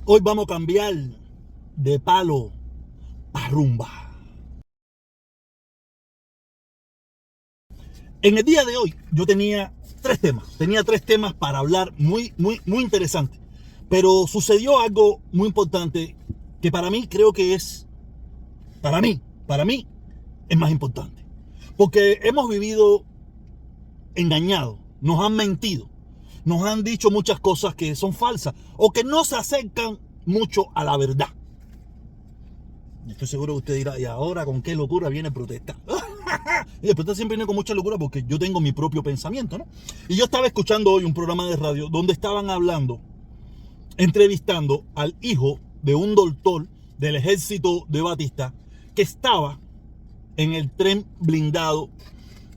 Hoy vamos a cambiar de palo a rumba. En el día de hoy yo tenía tres temas para hablar muy interesantes. Pero sucedió algo muy importante que para mí creo que es, para mí es más importante. Porque hemos vivido engañados, nos han mentido, nos han dicho muchas cosas que son falsas o que no se acercan mucho a la verdad. Estoy seguro que usted dirá, ¿y ahora con qué locura viene protesta? Y el protesta siempre viene con mucha locura porque yo tengo mi propio pensamiento, ¿no? Y yo estaba escuchando hoy un programa de radio donde estaban entrevistando al hijo de un doctor del ejército de Batista que estaba en el tren blindado.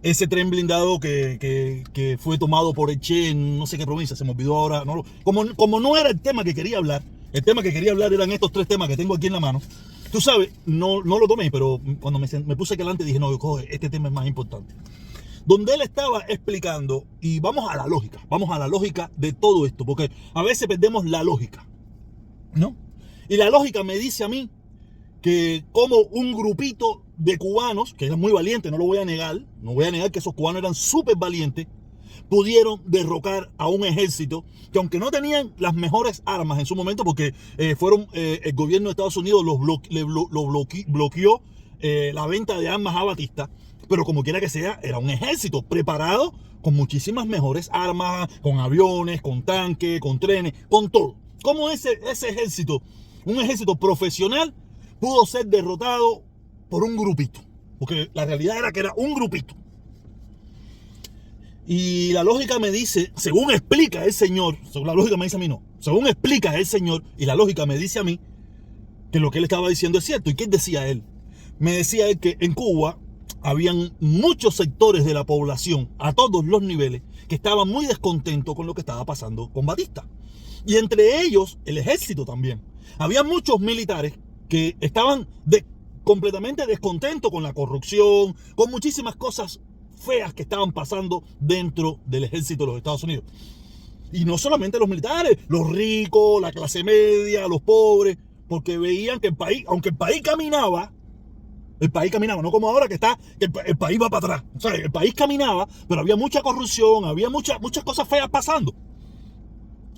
Ese tren blindado que fue tomado por el Che en no sé qué provincia, se me olvidó ahora. No, como no era el tema que quería hablar, el tema que quería hablar eran estos tres temas que tengo aquí en la mano. Tú sabes, no lo tomé, pero cuando me puse aquí adelante dije, no, coge, este tema es más importante. Donde él estaba explicando, y vamos a la lógica de todo esto, porque a veces perdemos la lógica, ¿no? Y la lógica me dice a mí que como un grupito de cubanos, que eran muy valientes, no lo voy a negar que esos cubanos eran súper valientes, pudieron derrocar a un ejército que aunque no tenían las mejores armas en su momento, porque el gobierno de Estados Unidos bloqueó la venta de armas a Batista, pero como quiera que sea, era un ejército preparado con muchísimas mejores armas, con aviones, con tanques, con trenes, con todo. ¿Cómo ese ejército, un ejército profesional, pudo ser derrotado por un grupito? Porque la realidad era que era un grupito. Y la lógica me dice, según explica el señor, según la lógica me dice a mí no, según explica el señor y la lógica me dice a mí que lo que él estaba diciendo es cierto. ¿Y qué decía él? Me decía él que en Cuba habían muchos sectores de la población a todos los niveles que estaban muy descontentos con lo que estaba pasando con Batista. Y entre ellos el ejército también. Había muchos militares que estaban completamente descontentos con la corrupción, con muchísimas cosas feas que estaban pasando dentro del ejército de los Estados Unidos. Y no solamente los militares, los ricos, la clase media, los pobres, porque veían que el país, aunque el país caminaba, no como ahora que el país va para atrás. O sea, el país caminaba, pero había mucha corrupción, había muchas cosas feas pasando.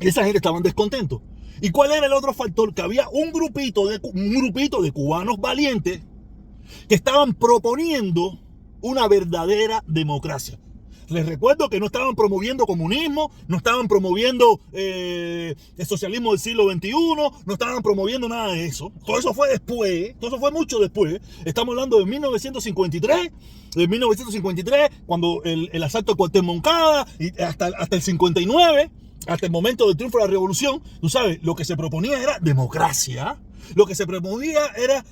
Y esa gente estaban descontentos. ¿Y cuál era el otro factor? Que había un grupito de cubanos valientes que estaban proponiendo una verdadera democracia. Les recuerdo que no estaban promoviendo comunismo, no estaban promoviendo el socialismo del siglo XXI, no estaban promoviendo nada de eso. Todo eso fue después, todo eso fue mucho después. Estamos hablando de 1953, cuando el asalto al cuartel Moncada, y hasta el 59, hasta el momento del triunfo de la revolución. Tú sabes, lo que se proponía era democracia. Lo que se promovía era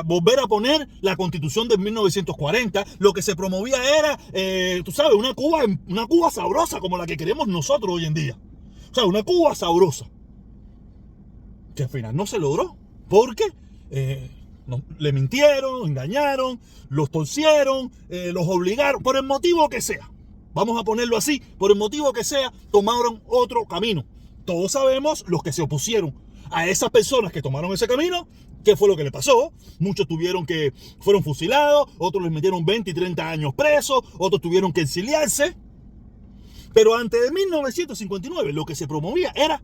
volver a poner la constitución de 1940. Lo que se promovía era, tú sabes, una Cuba sabrosa como la que queremos nosotros hoy en día. O sea, una Cuba sabrosa. Que al final no se logró. Porque le mintieron, engañaron, los torcieron, los obligaron, por el motivo que sea. Vamos a ponerlo así, por el motivo que sea, tomaron otro camino. Todos sabemos los que se opusieron a esas personas que tomaron ese camino, ¿qué fue lo que le pasó? Muchos fueron fusilados, otros les metieron 20 y 30 años presos, otros tuvieron que exiliarse. Pero antes de 1959 lo que se promovía era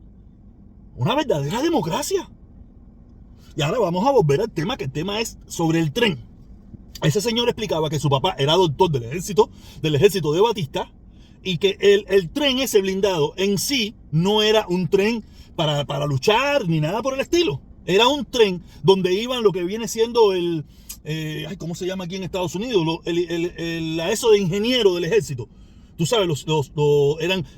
una verdadera democracia. Y ahora vamos a volver al tema, que el tema es sobre el tren. Ese señor explicaba que su papá era doctor del ejército de Batista, y que el tren ese blindado en sí no era un tren para luchar ni nada por el estilo. Era un tren donde iban lo que viene siendo ¿cómo se llama aquí en Estados Unidos? Eso de ingeniero del ejército. Tú sabes,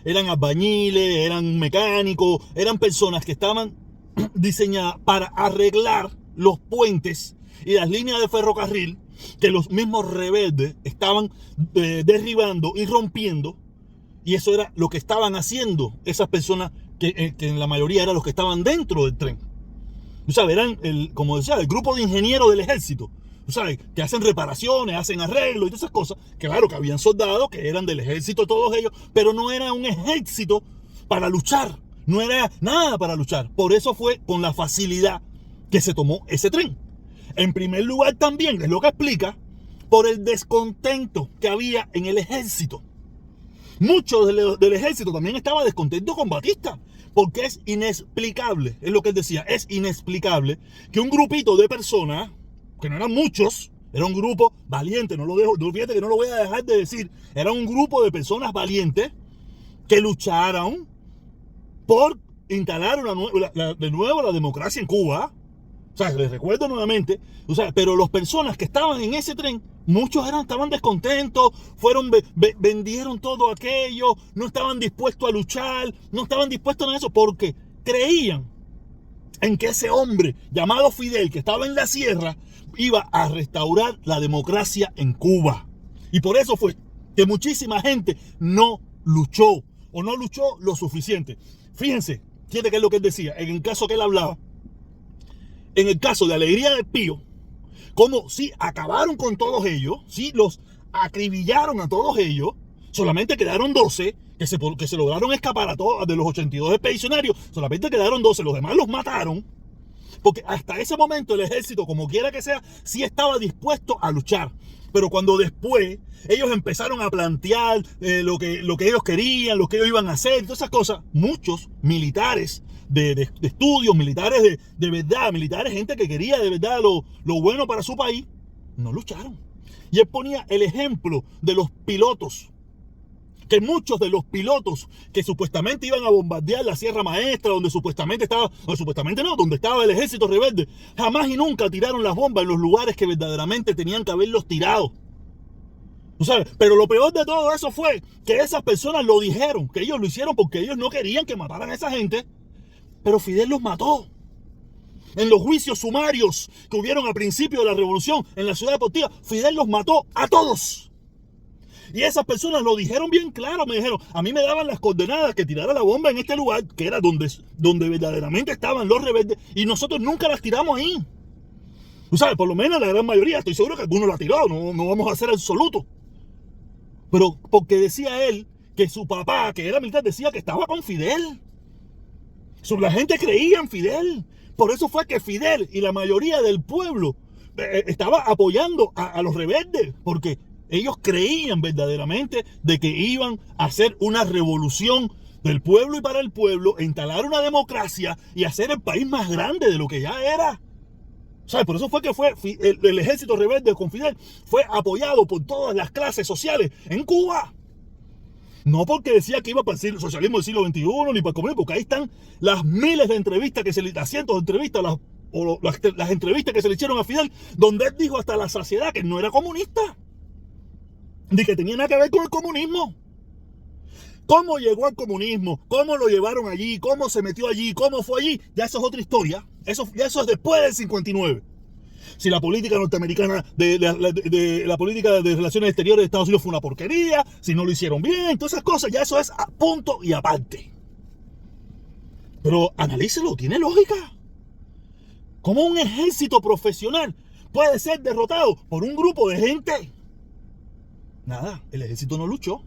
eran albañiles, eran mecánicos, eran personas que estaban diseñadas para arreglar los puentes y las líneas de ferrocarril que los mismos rebeldes estaban derribando y rompiendo. Y eso era lo que estaban haciendo esas personas que en la mayoría eran los que estaban dentro del tren. Tú sabes, eran como decía, el grupo de ingenieros del ejército. Tú sabes, que hacen reparaciones, hacen arreglos y todas esas cosas. Claro que habían soldados que eran del ejército, todos ellos, pero no era un ejército para luchar. no era nada para luchar. Por eso fue con la facilidad que se tomó ese tren. En primer lugar también, es lo que explica, por el descontento que había en el ejército. Muchos del ejército también estaba descontento con Batista, porque es inexplicable, es lo que él decía, es inexplicable que un grupito de personas, que no eran muchos, era un grupo valiente, no fíjate que no lo voy a dejar de decir, era un grupo de personas valientes que lucharon por instalar de nuevo la democracia en Cuba. O sea, les recuerdo nuevamente, o sea, pero las personas que estaban en ese tren, muchos estaban descontentos, vendieron todo aquello, no estaban dispuestos a luchar, no estaban dispuestos a eso, porque creían en que ese hombre llamado Fidel, que estaba en la sierra, iba a restaurar la democracia en Cuba. Y por eso fue que muchísima gente no luchó, o no luchó lo suficiente. Fíjense qué es lo que él decía, en el caso que él hablaba, en el caso de Alegría de Pío, como si acabaron con todos ellos, si los acribillaron a todos ellos, solamente quedaron 12 que se lograron escapar a todos, de los 82 expedicionarios, solamente quedaron 12, los demás los mataron, porque hasta ese momento el ejército, como quiera que sea, sí estaba dispuesto a luchar. Pero cuando después ellos empezaron a plantear lo que ellos querían, lo que ellos iban a hacer, todas esas cosas, muchos militares de estudios, militares de verdad, militares, gente que quería de verdad lo bueno para su país, no lucharon. Y él ponía el ejemplo de los pilotos, que muchos de los pilotos que supuestamente iban a bombardear la Sierra Maestra, donde donde estaba el ejército rebelde, jamás y nunca tiraron las bombas en los lugares que verdaderamente tenían que haberlos tirado. ¿Tú sabes? Pero lo peor de todo eso fue que esas personas lo dijeron, que ellos lo hicieron porque ellos no querían que mataran a esa gente, pero Fidel los mató. En los juicios sumarios que hubieron al principio de la revolución en la Ciudad Deportiva, Fidel los mató a todos. Y esas personas lo dijeron bien claro, me dijeron, a mí me daban las coordenadas que tirara la bomba en este lugar, que era donde verdaderamente estaban los rebeldes, y nosotros nunca las tiramos ahí. Tú sabes, por lo menos la gran mayoría, estoy seguro que alguno la tiró, no vamos a ser absolutos. Pero porque decía él que su papá, que era militar, decía que estaba con Fidel. La gente creía en Fidel. Por eso fue que Fidel y la mayoría del pueblo estaba apoyando a los rebeldes, porque ellos creían verdaderamente de que iban a hacer una revolución del pueblo y para el pueblo, instalar una democracia y hacer el país más grande de lo que ya era. ¿Sabes? Por eso fue que el ejército rebelde con Fidel fue apoyado por todas las clases sociales en Cuba. No porque decía que iba para el socialismo del siglo XXI ni para el comunismo, porque ahí están las miles de entrevistas cientos de entrevistas, las entrevistas que se le hicieron a Fidel, donde él dijo hasta la saciedad que no era comunista, ni que tenía nada que ver con el comunismo. ¿Cómo llegó al comunismo? ¿Cómo lo llevaron allí? ¿Cómo se metió allí? ¿Cómo fue allí? Ya eso es otra historia. Eso es después del 59. Si la política norteamericana, la política de relaciones exteriores de Estados Unidos fue una porquería, si no lo hicieron bien, todas esas cosas, ya eso es a punto y aparte. Pero analícelo, tiene lógica. ¿Cómo un ejército profesional puede ser derrotado por un grupo de gente? Nada, el ejército no luchó.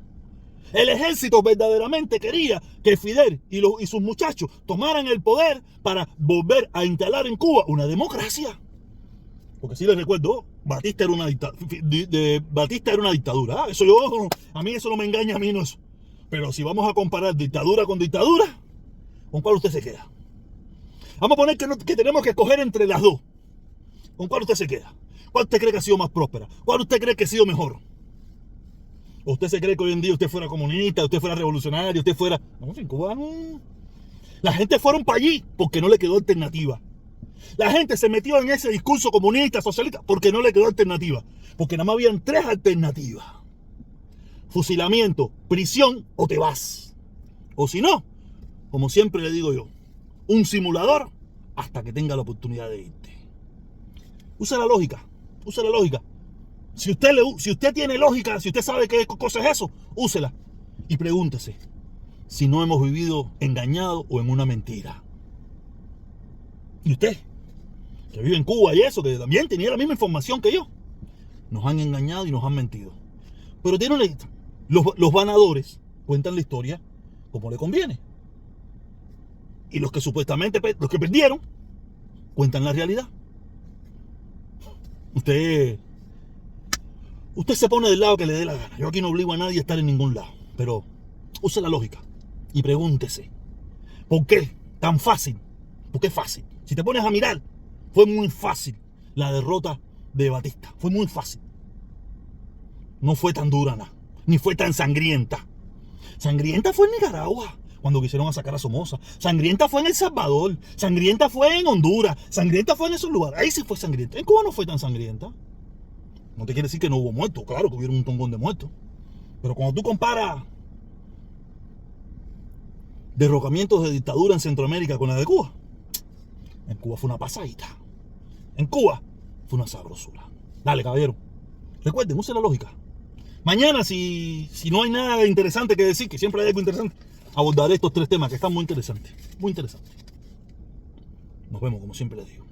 El ejército verdaderamente quería que Fidel y sus muchachos tomaran el poder para volver a instalar en Cuba una democracia. Porque si les recuerdo, Batista era una dictadura. A mí eso no me engaña a mí. No es. Pero si vamos a comparar dictadura con dictadura, ¿con cuál usted se queda? Vamos a poner que tenemos que escoger entre las dos. ¿Con cuál usted se queda? ¿Cuál usted cree que ha sido más próspera? ¿Cuál usted cree que ha sido mejor? ¿O usted se cree que hoy en día usted fuera comunista, usted fuera revolucionario, usted fuera... No, en Cuba no. La gente fueron para allí porque no le quedó alternativa. La gente se metió en ese discurso comunista, socialista, porque no le quedó alternativa. Porque nada más habían 3 alternativas. Fusilamiento, prisión o te vas. O si no, como siempre le digo yo, un simulador hasta que tenga la oportunidad de irte. Usa la lógica, usa la lógica. Si usted tiene lógica, si usted sabe qué cosa es eso, úsela. Y pregúntese si no hemos vivido engañados o en una mentira. Y usted, que vive en Cuba y eso, que también tenía la misma información que yo, nos han engañado y nos han mentido. Pero los ganadores cuentan la historia como le conviene. Y los que supuestamente, los que perdieron, cuentan la realidad. Usted se pone del lado que le dé la gana. Yo aquí no obligo a nadie a estar en ningún lado. Pero use la lógica y pregúntese, ¿por qué tan fácil? ¿Por qué fácil? Si te pones a mirar, fue muy fácil la derrota de Batista. Fue muy fácil. No fue tan dura nada, ni fue tan sangrienta. Sangrienta fue en Nicaragua, cuando quisieron sacar a Somoza. Sangrienta fue en El Salvador. Sangrienta fue en Honduras. Sangrienta fue en esos lugares. Ahí sí fue sangrienta. En Cuba no fue tan sangrienta. No te quiere decir que no hubo muertos. Claro que hubieron un tongón de muertos. Pero cuando tú comparas derrocamientos de dictadura en Centroamérica con la de Cuba, en Cuba fue una pasadita. En Cuba fue una sabrosura. Dale, caballero. Recuerden, use la lógica. Mañana, si no hay nada interesante que decir, que siempre hay algo interesante, abordaré estos 3 temas que están muy interesantes. Muy interesantes. Nos vemos, como siempre les digo.